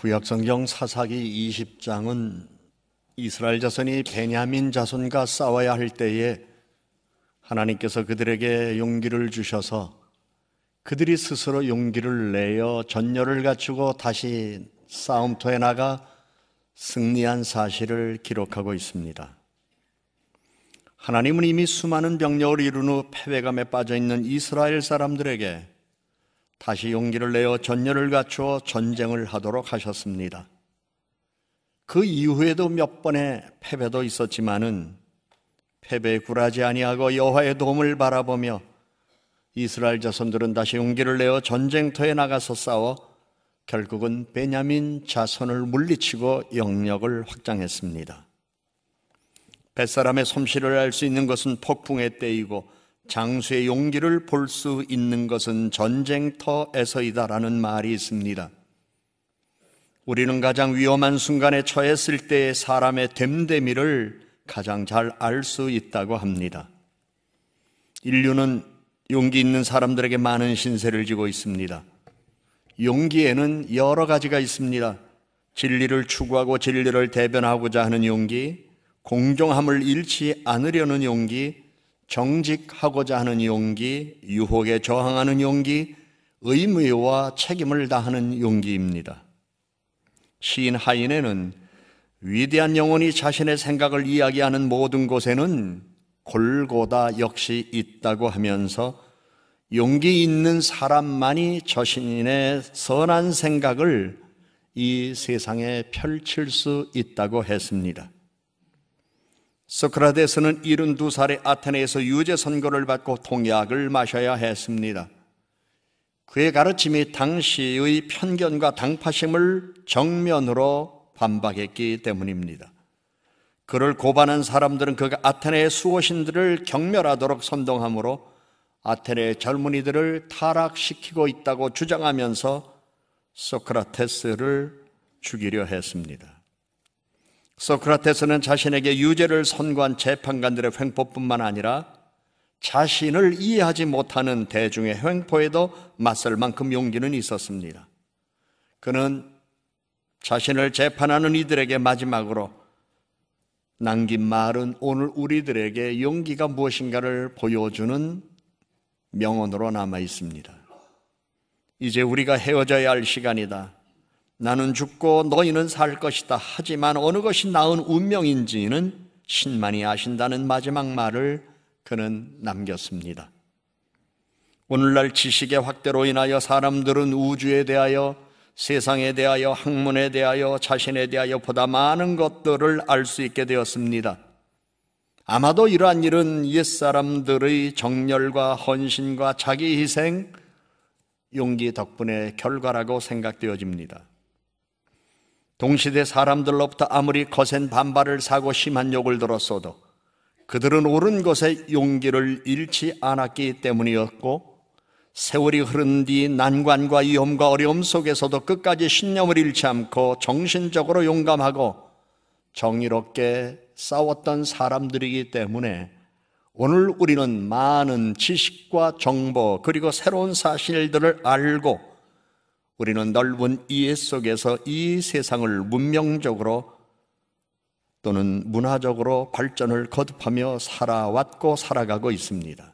구약성경 사사기 20장은 이스라엘 자손이 베냐민 자손과 싸워야 할 때에 하나님께서 그들에게 용기를 주셔서 그들이 스스로 용기를 내어 전열을 갖추고 다시 싸움터에 나가 승리한 사실을 기록하고 있습니다. 하나님은 이미 수많은 병력을 이룬 후 패배감에 빠져있는 이스라엘 사람들에게 다시 용기를 내어 전열을 갖추어 전쟁을 하도록 하셨습니다. 그 이후에도 몇 번의 패배도 있었지만은 패배에 굴하지 아니하고 여호와의 도움을 바라보며 이스라엘 자손들은 다시 용기를 내어 전쟁터에 나가서 싸워 결국은 베냐민 자손을 물리치고 영역을 확장했습니다. 뱃사람의 솜씨를 알 수 있는 것은 폭풍의 때이고 장수의 용기를 볼 수 있는 것은 전쟁터에서이다라는 말이 있습니다. 우리는 가장 위험한 순간에 처했을 때의 사람의 됨됨이를 가장 잘 알 수 있다고 합니다. 인류는 용기 있는 사람들에게 많은 신세를 지고 있습니다. 용기에는 여러 가지가 있습니다. 진리를 추구하고 진리를 대변하고자 하는 용기, 공정함을 잃지 않으려는 용기, 정직하고자 하는 용기, 유혹에 저항하는 용기, 의무와 책임을 다하는 용기입니다. 시인 하인에는 위대한 영혼이 자신의 생각을 이야기하는 모든 곳에는 골고다 역시 있다고 하면서 용기 있는 사람만이 자신의 선한 생각을 이 세상에 펼칠 수 있다고 했습니다. 소크라테스는 72살의 아테네에서 유죄 선고를 받고 통약을 마셔야 했습니다. 그의 가르침이 당시의 편견과 당파심을 정면으로 반박했기 때문입니다. 그를 고발한 사람들은 그가 아테네의 수호신들을 경멸하도록 선동함으로 아테네의 젊은이들을 타락시키고 있다고 주장하면서 소크라테스를 죽이려 했습니다. 소크라테스는 자신에게 유죄를 선고한 재판관들의 횡포뿐만 아니라 자신을 이해하지 못하는 대중의 횡포에도 맞설 만큼 용기는 있었습니다. 그는 자신을 재판하는 이들에게 마지막으로 남긴 말은 오늘 우리들에게 용기가 무엇인가를 보여주는 명언으로 남아 있습니다. 이제 우리가 헤어져야 할 시간이다. 나는 죽고 너희는 살 것이다. 하지만 어느 것이 나은 운명인지는 신만이 아신다는 마지막 말을 그는 남겼습니다. 오늘날 지식의 확대로 인하여 사람들은 우주에 대하여, 세상에 대하여, 학문에 대하여, 자신에 대하여 보다 많은 것들을 알 수 있게 되었습니다. 아마도 이러한 일은 옛사람들의 정열과 헌신과 자기 희생, 용기 덕분의 결과라고 생각되어집니다. 동시대 사람들로부터 아무리 거센 반발을 사고 심한 욕을 들었어도 그들은 옳은 것에 용기를 잃지 않았기 때문이었고, 세월이 흐른 뒤 난관과 위험과 어려움 속에서도 끝까지 신념을 잃지 않고 정신적으로 용감하고 정의롭게 싸웠던 사람들이기 때문에 오늘 우리는 많은 지식과 정보 그리고 새로운 사실들을 알고 우리는 넓은 이해 속에서 이 세상을 문명적으로 또는 문화적으로 발전을 거듭하며 살아왔고 살아가고 있습니다.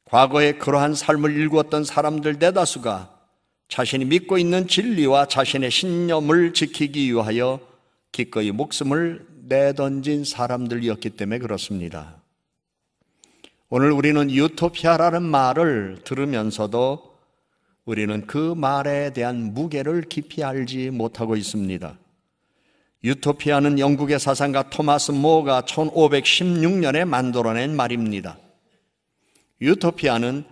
과거에 그러한 삶을 일구었던 사람들 대다수가 자신이 믿고 있는 진리와 자신의 신념을 지키기 위하여 기꺼이 목숨을 내던진 사람들이었기 때문에 그렇습니다. 오늘 우리는 유토피아라는 말을 들으면서도 우리는 그 말에 대한 무게를 깊이 알지 못하고 있습니다. 유토피아는 영국의 사상가 토마스 모어가 1516년에 만들어낸 말입니다. 유토피아는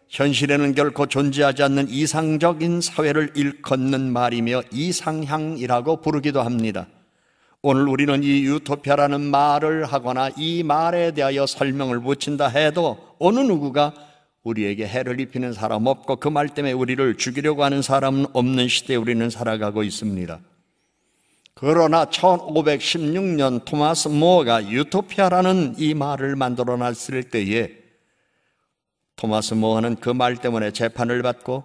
현실에는 결코 존재하지 않는 이상적인 사회를 일컫는 말이며 이상향이라고 부르기도 합니다. 오늘 우리는 이 유토피아라는 말을 하거나 이 말에 대하여 설명을 붙인다 해도 어느 누구가 우리에게 해를 입히는 사람 없고 그 말 때문에 우리를 죽이려고 하는 사람은 없는 시대에 우리는 살아가고 있습니다. 그러나 1516년 토마스 모어가 유토피아라는 이 말을 만들어 놨을 때에 토마스 모어는 그 말 때문에 재판을 받고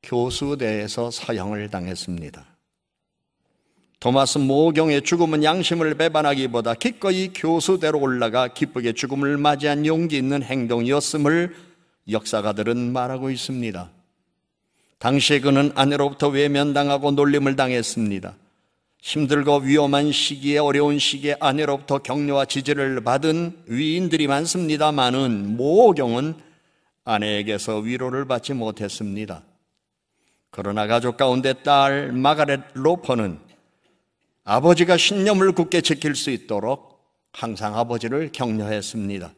교수대에서 사형을 당했습니다. 토마스 모경의 죽음은 양심을 배반하기보다 기꺼이 교수대로 올라가 기쁘게 죽음을 맞이한 용기 있는 행동이었음을 역사가들은 말하고 있습니다. 당시에 그는 아내로부터 외면당하고 놀림을 당했습니다. 힘들고 위험한 시기에, 어려운 시기에 아내로부터 격려와 지지를 받은 위인들이 많습니다마는 모경은 아내에게서 위로를 받지 못했습니다. 그러나 가족 가운데 딸 마가렛 로퍼는 아버지가 신념을 굳게 지킬 수 있도록 항상 아버지를 격려했습니다.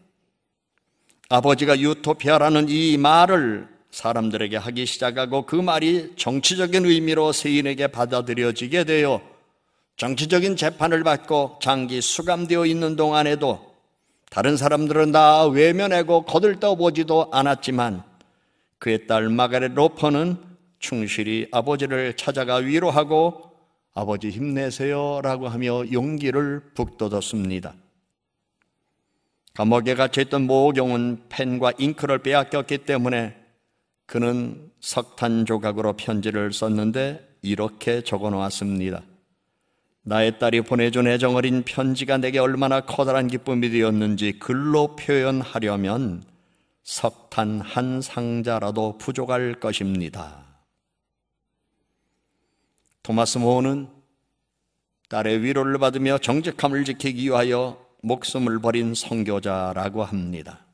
아버지가 유토피아라는 이 말을 사람들에게 하기 시작하고 그 말이 정치적인 의미로 세인에게 받아들여지게 되어 정치적인 재판을 받고 장기 수감되어 있는 동안에도 다른 사람들은 다 외면하고 거들떠보지도 않았지만 그의 딸 마가렛 로퍼는 충실히 아버지를 찾아가 위로하고 아버지 힘내세요 라고 하며 용기를 북돋았습니다. 감옥에 갇혀있던 모경은 펜과 잉크를 빼앗겼기 때문에 그는 석탄 조각으로 편지를 썼는데 이렇게 적어놓았습니다. 나의 딸이 보내준 애정어린 편지가 내게 얼마나 커다란 기쁨이 되었는지 글로 표현하려면 석탄 한 상자라도 부족할 것입니다. 토마스 모어는 딸의 위로를 받으며 정직함을 지키기 위하여 목숨을 버린 선교자라고 합니다.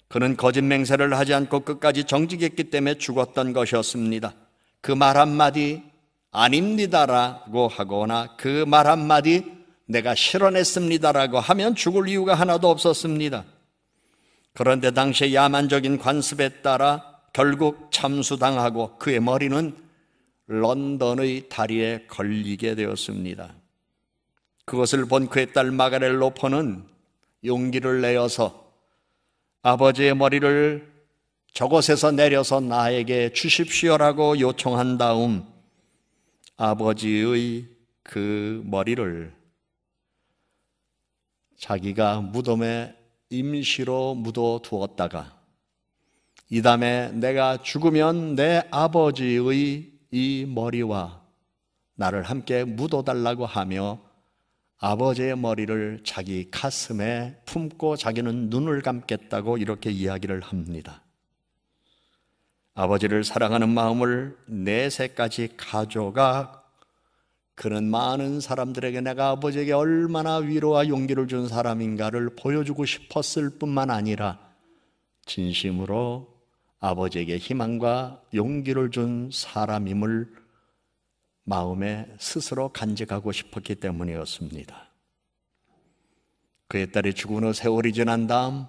그는 거짓 맹세를 하지 않고 끝까지 정직했기 때문에 죽었던 것이었습니다. 그 말 한마디 아닙니다라고 하거나 그 말 한마디 내가 실언했습니다라고 하면 죽을 이유가 하나도 없었습니다. 그런데 당시의 야만적인 관습에 따라 결국 참수당하고 그의 머리는 런던의 다리에 걸리게 되었습니다. 그것을 본 그의 딸 마가렛 로퍼는 용기를 내어서 아버지의 머리를 저곳에서 내려서 나에게 주십시오라고 요청한 다음 아버지의 그 머리를 자기가 무덤에 임시로 묻어두었다가 이 다음에 내가 죽으면 내 아버지의 이 머리와 나를 함께 묻어달라고 하며 아버지의 머리를 자기 가슴에 품고 자기는 눈을 감겠다고 이렇게 이야기를 합니다. 아버지를 사랑하는 마음을 내세까지 가져가 그는 많은 사람들에게 내가 아버지에게 얼마나 위로와 용기를 준 사람인가를 보여주고 싶었을 뿐만 아니라 진심으로 아버지에게 희망과 용기를 준 사람임을 마음에 스스로 간직하고 싶었기 때문이었습니다. 그의 딸이 죽은 후 세월이 지난 다음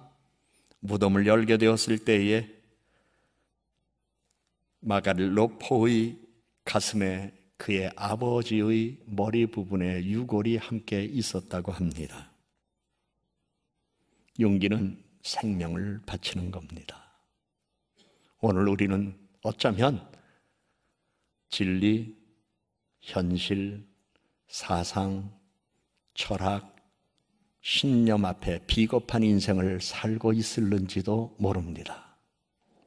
무덤을 열게 되었을 때에 마가렛 로퍼의 가슴에 그의 아버지의 머리 부분에 유골이 함께 있었다고 합니다. 용기는 생명을 바치는 겁니다. 오늘 우리는 어쩌면 진리, 현실, 사상, 철학, 신념 앞에 비겁한 인생을 살고 있을는지도 모릅니다.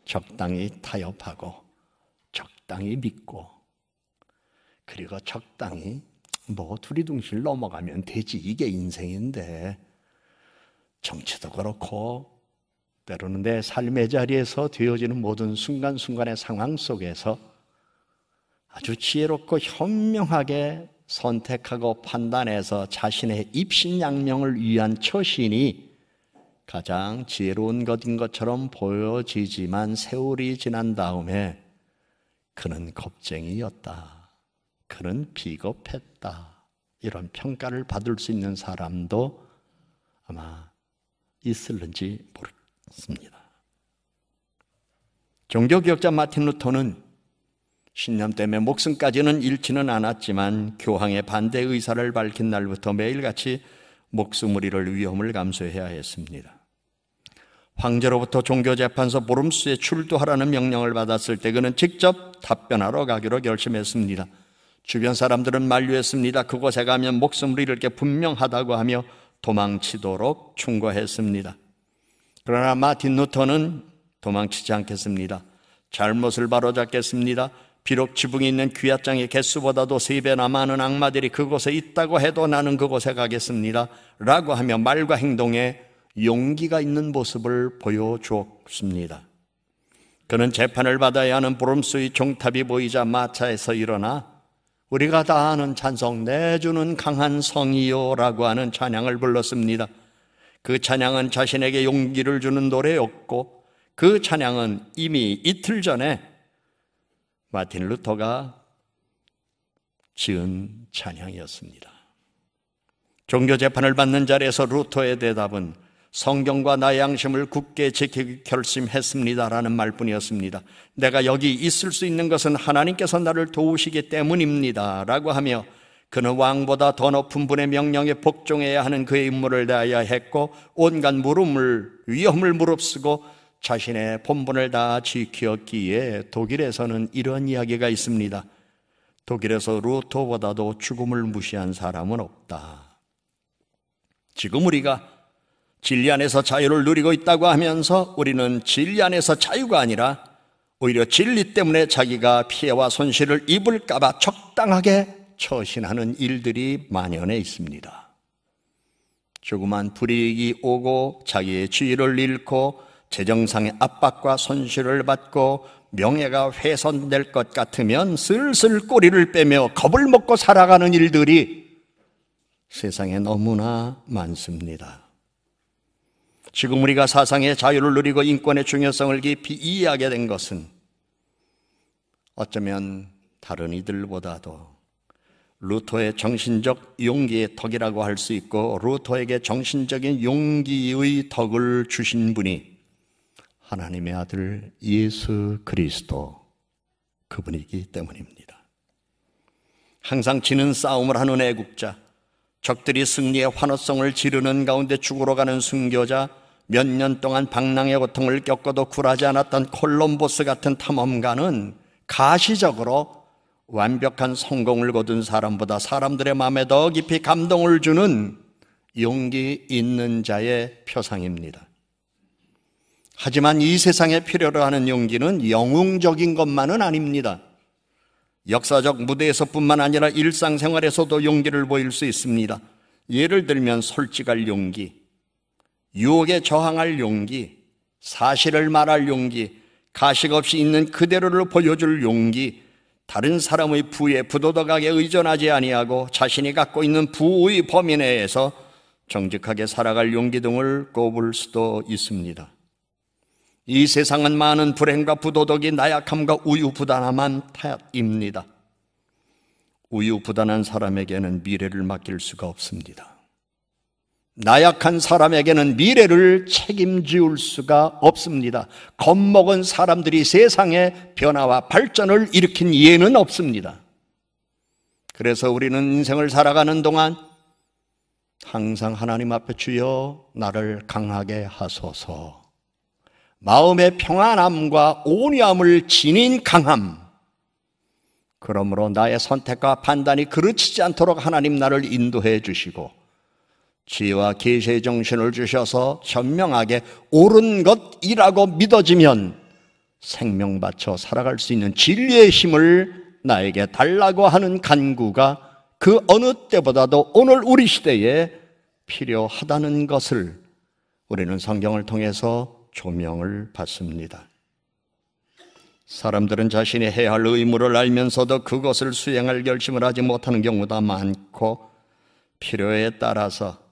적당히 타협하고 적당히 믿고 그리고 적당히 두리둥실 넘어가면 되지 이게 인생인데 정치도 그렇고 때로는 내 삶의 자리에서 되어지는 모든 순간순간의 상황 속에서 아주 지혜롭고 현명하게 선택하고 판단해서 자신의 입신양명을 위한 처신이 가장 지혜로운 것인 것처럼 보여지지만 세월이 지난 다음에 그는 겁쟁이였다, 그는 비겁했다 이런 평가를 받을 수 있는 사람도 아마 있을는지 모르겠습니다. 종교개혁자 마틴 루터는 신념 때문에 목숨까지는 잃지는 않았지만 교황의 반대 의사를 밝힌 날부터 매일같이 목숨을 잃을 위험을 감수해야 했습니다. 황제로부터 종교재판소 보름수에 출두하라는 명령을 받았을 때 그는 직접 답변하러 가기로 결심했습니다. 주변 사람들은 만류했습니다. 그곳에 가면 목숨을 잃을 게 분명하다고 하며 도망치도록 충고했습니다. 그러나 마틴 루터는 도망치지 않겠습니다. 잘못을 바로잡겠습니다. 비록 지붕이 있는 귀앗장의 개수보다도 3배나 많은 악마들이 그곳에 있다고 해도 나는 그곳에 가겠습니다 라고 하며 말과 행동에 용기가 있는 모습을 보여주었습니다. 그는 재판을 받아야 하는 브롬스의 종탑이 보이자 마차에서 일어나 우리가 다 아는 찬송 내주는 강한 성이요 라고 하는 찬양을 불렀습니다. 그 찬양은 자신에게 용기를 주는 노래였고 그 찬양은 이미 이틀 전에 마틴 루터가 지은 찬양이었습니다. 종교재판을 받는 자리에서 루터의 대답은 성경과 나의 양심을 굳게 지키기 결심했습니다라는 말뿐이었습니다. 내가 여기 있을 수 있는 것은 하나님께서 나를 도우시기 때문입니다 라고 하며 그는 왕보다 더 높은 분의 명령에 복종해야 하는 그의 임무를 다해야 했고 온갖 위험을 무릅쓰고 자신의 본분을 다 지켰기에 독일에서는 이런 이야기가 있습니다. 독일에서 루터보다도 죽음을 무시한 사람은 없다. 지금 우리가 진리 안에서 자유를 누리고 있다고 하면서 우리는 진리 안에서 자유가 아니라 오히려 진리 때문에 자기가 피해와 손실을 입을까 봐 적당하게 처신하는 일들이 만연해 있습니다. 조그만 불이익이 오고 자기의 지위를 잃고 재정상의 압박과 손실을 받고 명예가 훼손될 것 같으면 슬슬 꼬리를 빼며 겁을 먹고 살아가는 일들이 세상에 너무나 많습니다. 지금 우리가 사상의 자유를 누리고 인권의 중요성을 깊이 이해하게 된 것은 어쩌면 다른 이들보다도 루터의 정신적 용기의 덕이라고 할 수 있고 루터에게 정신적인 용기의 덕을 주신 분이 하나님의 아들 예수 그리스도 그분이기 때문입니다. 항상 지는 싸움을 하는 애국자, 적들이 승리의 환호성을 지르는 가운데 죽으러 가는 순교자, 몇 년 동안 방랑의 고통을 겪어도 굴하지 않았던 콜럼버스 같은 탐험가는 가시적으로 완벽한 성공을 거둔 사람보다 사람들의 마음에 더 깊이 감동을 주는 용기 있는 자의 표상입니다. 하지만 이 세상에 필요로 하는 용기는 영웅적인 것만은 아닙니다. 역사적 무대에서뿐만 아니라 일상생활에서도 용기를 보일 수 있습니다. 예를 들면 솔직할 용기, 유혹에 저항할 용기, 사실을 말할 용기, 가식 없이 있는 그대로를 보여줄 용기, 다른 사람의 부에 부도덕하게 의존하지 아니하고 자신이 갖고 있는 부의 범위 내에서 정직하게 살아갈 용기 등을 꼽을 수도 있습니다. 이 세상은 많은 불행과 부도덕이 나약함과 우유부단함한 탓입니다. 우유부단한 사람에게는 미래를 맡길 수가 없습니다. 나약한 사람에게는 미래를 책임지울 수가 없습니다. 겁먹은 사람들이 세상의 변화와 발전을 일으킨 예는 없습니다. 그래서 우리는 인생을 살아가는 동안 항상 하나님 앞에 주여 나를 강하게 하소서, 마음의 평안함과 온유함을 지닌 강함, 그러므로 나의 선택과 판단이 그르치지 않도록 하나님 나를 인도해 주시고 지혜와 계시의 정신을 주셔서 현명하게 옳은 것이라고 믿어지면 생명 바쳐 살아갈 수 있는 진리의 힘을 나에게 달라고 하는 간구가 그 어느 때보다도 오늘 우리 시대에 필요하다는 것을 우리는 성경을 통해서 조명을 받습니다. 사람들은 자신이 해야 할 의무를 알면서도 그것을 수행할 결심을 하지 못하는 경우가 많고 필요에 따라서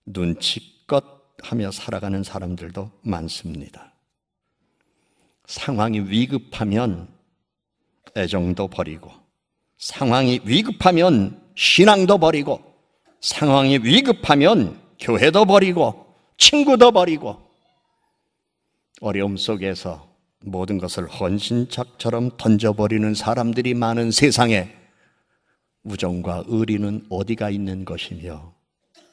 눈치껏 하며 살아가는 사람들도 많습니다. 상황이 위급하면 애정도 버리고, 상황이 위급하면 신앙도 버리고, 상황이 위급하면 교회도 버리고 친구도 버리고, 어려움 속에서 모든 것을 헌신짝처럼 던져버리는 사람들이 많은 세상에 우정과 의리는 어디가 있는 것이며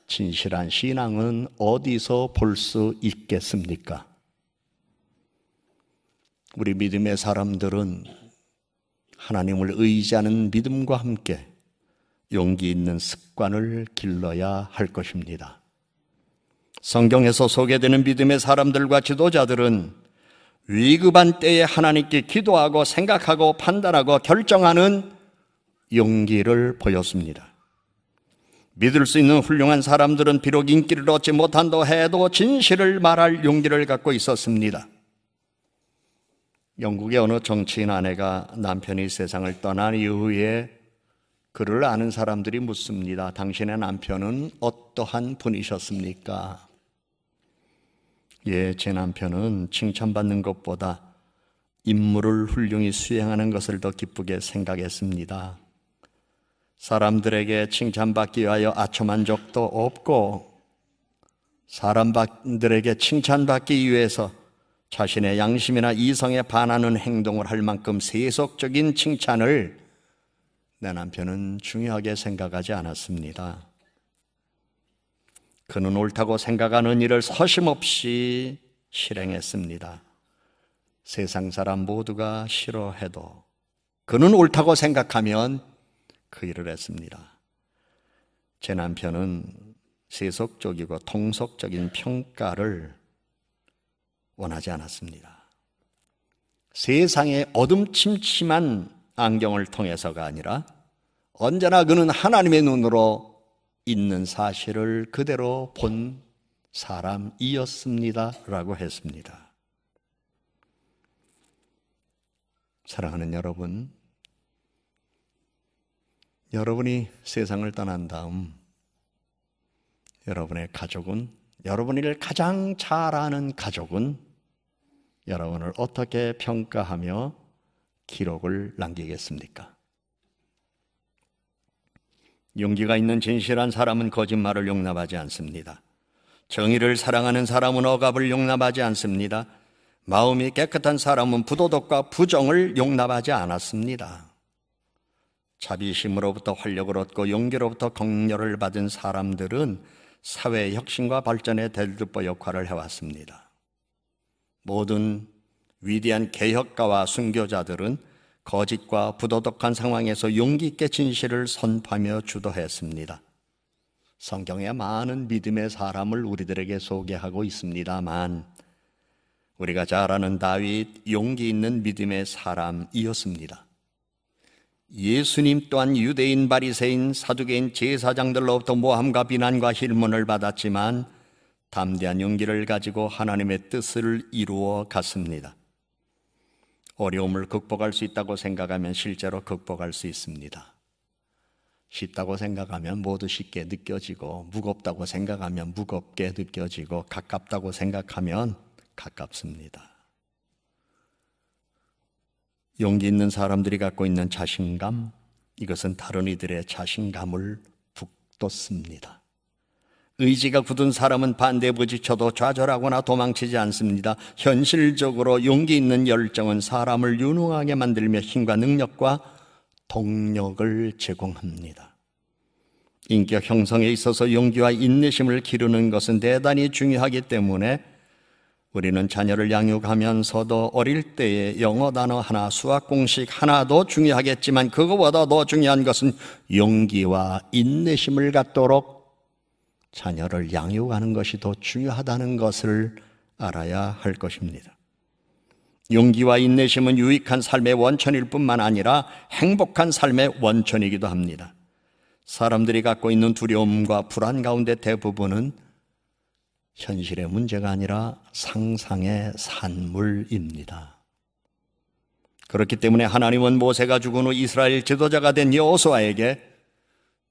진실한 신앙은 어디서 볼 수 있겠습니까? 우리 믿음의 사람들은 하나님을 의지하는 믿음과 함께 용기 있는 습관을 길러야 할 것입니다. 성경에서 소개되는 믿음의 사람들과 지도자들은 위급한 때에 하나님께 기도하고 생각하고 판단하고 결정하는 용기를 보였습니다. 믿을 수 있는 훌륭한 사람들은 비록 인기를 얻지 못한다 해도 진실을 말할 용기를 갖고 있었습니다. 영국의 어느 정치인 아내가 남편이 세상을 떠난 이후에 그를 아는 사람들이 묻습니다. 당신의 남편은 어떠한 분이셨습니까? 예, 제 남편은 칭찬받는 것보다 임무를 훌륭히 수행하는 것을 더 기쁘게 생각했습니다. 사람들에게 칭찬받기 위하여 아첨한 적도 없고 사람들에게 칭찬받기 위해서 자신의 양심이나 이성에 반하는 행동을 할 만큼 세속적인 칭찬을 내 남편은 중요하게 생각하지 않았습니다. 그는 옳다고 생각하는 일을 서심없이 실행했습니다. 세상 사람 모두가 싫어해도 그는 옳다고 생각하면 그 일을 했습니다. 제 남편은 세속적이고 통속적인 평가를 원하지 않았습니다. 세상의 어둠침침한 안경을 통해서가 아니라 언제나 그는 하나님의 눈으로 있는 사실을 그대로 본 사람이었습니다 라고 했습니다. 사랑하는 여러분, 여러분이 세상을 떠난 다음 여러분의 가족은, 여러분을 가장 잘 아는 가족은 여러분을 어떻게 평가하며 기록을 남기겠습니까? 용기가 있는 진실한 사람은 거짓말을 용납하지 않습니다. 정의를 사랑하는 사람은 억압을 용납하지 않습니다. 마음이 깨끗한 사람은 부도덕과 부정을 용납하지 않았습니다. 자비심으로부터 활력을 얻고 용기로부터 격려를 받은 사람들은 사회 혁신과 발전의 대들보 역할을 해왔습니다. 모든 위대한 개혁가와 순교자들은 거짓과 부도덕한 상황에서 용기 있게 진실을 선포하며 주도했습니다. 성경에 많은 믿음의 사람을 우리들에게 소개하고 있습니다만 우리가 잘 아는 다윗, 용기 있는 믿음의 사람이었습니다. 예수님 또한 유대인, 바리새인, 사두개인, 제사장들로부터 모함과 비난과 힐문을 받았지만 담대한 용기를 가지고 하나님의 뜻을 이루어 갔습니다. 어려움을 극복할 수 있다고 생각하면 실제로 극복할 수 있습니다. 쉽다고 생각하면 모두 쉽게 느껴지고, 무겁다고 생각하면 무겁게 느껴지고, 가깝다고 생각하면 가깝습니다. 용기 있는 사람들이 갖고 있는 자신감, 이것은 다른 이들의 자신감을 북돋습니다. 의지가 굳은 사람은 반대에 부딪혀도 좌절하거나 도망치지 않습니다. 현실적으로 용기 있는 열정은 사람을 유능하게 만들며 힘과 능력과 동력을 제공합니다. 인격 형성에 있어서 용기와 인내심을 기르는 것은 대단히 중요하기 때문에 우리는 자녀를 양육하면서도 어릴 때에 영어 단어 하나, 수학 공식 하나도 중요하겠지만 그거보다 더 중요한 것은 용기와 인내심을 갖도록 자녀를 양육하는 것이 더 중요하다는 것을 알아야 할 것입니다. 용기와 인내심은 유익한 삶의 원천일 뿐만 아니라 행복한 삶의 원천이기도 합니다. 사람들이 갖고 있는 두려움과 불안 가운데 대부분은 현실의 문제가 아니라 상상의 산물입니다. 그렇기 때문에 하나님은 모세가 죽은 후 이스라엘 지도자가 된 여호수아에게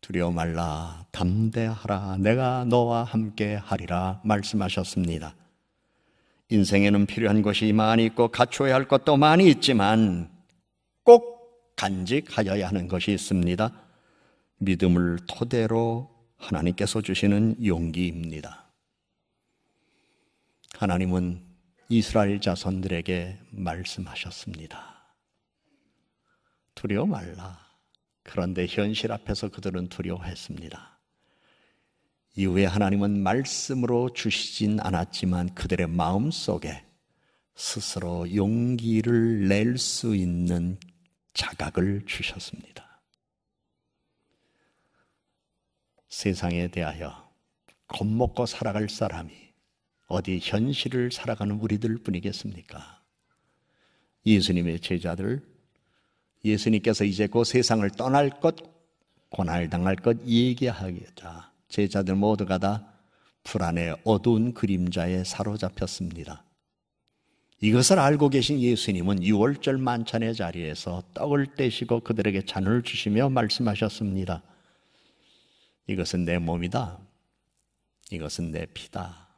두려워 말라, 담대하라, 내가 너와 함께 하리라 말씀하셨습니다. 인생에는 필요한 것이 많이 있고 갖춰야 할 것도 많이 있지만 꼭 간직하여야 하는 것이 있습니다. 믿음을 토대로 하나님께서 주시는 용기입니다. 하나님은 이스라엘 자손들에게 말씀하셨습니다. 두려워 말라. 그런데 현실 앞에서 그들은 두려워했습니다. 이후에 하나님은 말씀으로 주시진 않았지만 그들의 마음속에 스스로 용기를 낼 수 있는 자각을 주셨습니다. 세상에 대하여 겁먹고 살아갈 사람이 어디 현실을 살아가는 우리들 뿐이겠습니까? 예수님의 제자들, 예수님께서 이제 그 세상을 떠날 것, 고난당할 것 얘기하자 제자들 모두가 다 불안의 어두운 그림자에 사로잡혔습니다. 이것을 알고 계신 예수님은 유월절 만찬의 자리에서 떡을 떼시고 그들에게 잔을 주시며 말씀하셨습니다. 이것은 내 몸이다. 이것은 내 피다.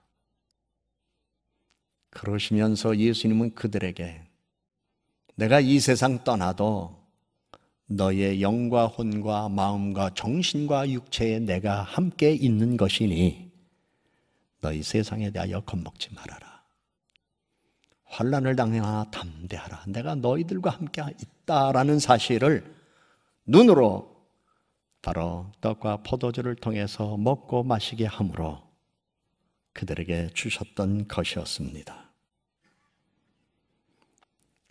그러시면서 예수님은 그들에게 내가 이 세상 떠나도 너의 영과 혼과 마음과 정신과 육체에 내가 함께 있는 것이니 너희 세상에 대하여 겁먹지 말아라. 환난을 당하나 담대하라. 내가 너희들과 함께 있다라는 사실을 눈으로 바로 떡과 포도주를 통해서 먹고 마시게 함으로 그들에게 주셨던 것이었습니다.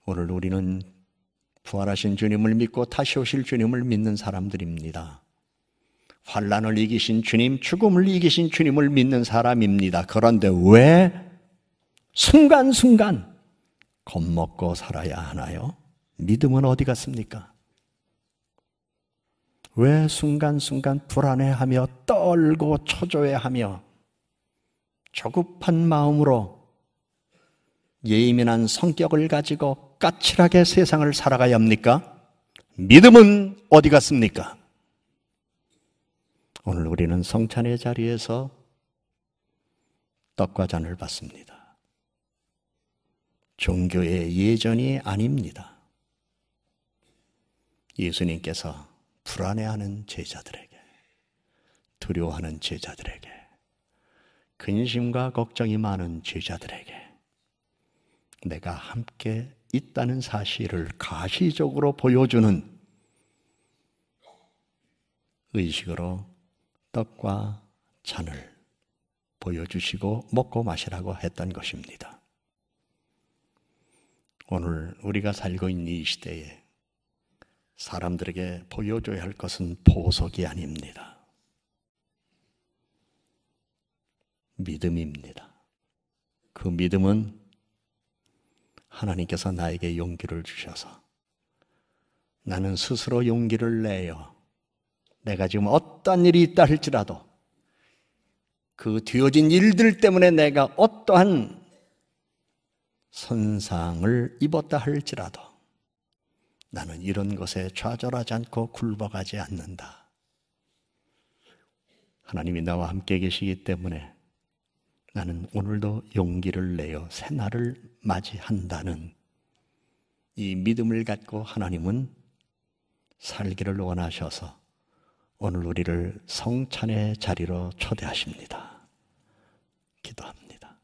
오늘 우리는 부활하신 주님을 믿고 다시 오실 주님을 믿는 사람들입니다. 환난을 이기신 주님, 죽음을 이기신 주님을 믿는 사람입니다. 그런데 왜 순간순간 겁먹고 살아야 하나요? 믿음은 어디 갔습니까? 왜 순간순간 불안해하며 떨고 초조해하며 조급한 마음으로 예민한 성격을 가지고 까칠하게 세상을 살아가야 합니까? 믿음은 어디 갔습니까? 오늘 우리는 성찬의 자리에서 떡과 잔을 받습니다. 종교의 예전이 아닙니다. 예수님께서 불안해하는 제자들에게, 두려워하는 제자들에게, 근심과 걱정이 많은 제자들에게 내가 함께 있다는 사실을 가시적으로 보여주는 의식으로 떡과 잔을 보여주시고 먹고 마시라고 했던 것입니다. 오늘 우리가 살고 있는 이 시대에 사람들에게 보여줘야 할 것은 보석이 아닙니다. 믿음입니다. 그 믿음은 하나님께서 나에게 용기를 주셔서 나는 스스로 용기를 내어 내가 지금 어떠한 일이 있다 할지라도 그 뒤어진 일들 때문에 내가 어떠한 손상을 입었다 할지라도 나는 이런 것에 좌절하지 않고 굴복하지 않는다. 하나님이 나와 함께 계시기 때문에 나는 오늘도 용기를 내어 새날을 맞이한다는 이 믿음을 갖고 하나님은 살기를 원하셔서 오늘 우리를 성찬의 자리로 초대하십니다. 기도합니다.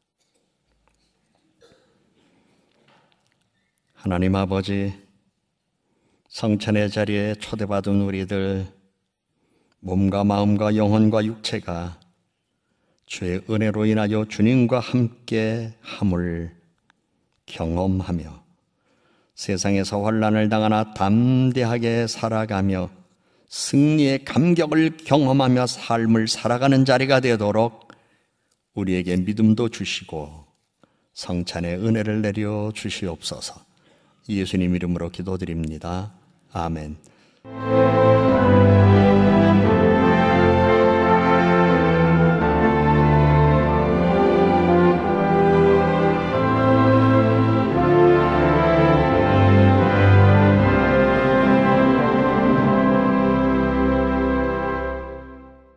하나님 아버지, 성찬의 자리에 초대받은 우리들 몸과 마음과 영혼과 육체가 주의 은혜로 인하여 주님과 함께 함을 경험하며 세상에서 환난을 당하나 담대하게 살아가며 승리의 감격을 경험하며 삶을 살아가는 자리가 되도록 우리에게 믿음도 주시고 성찬의 은혜를 내려 주시옵소서. 예수님 이름으로 기도드립니다. 아멘.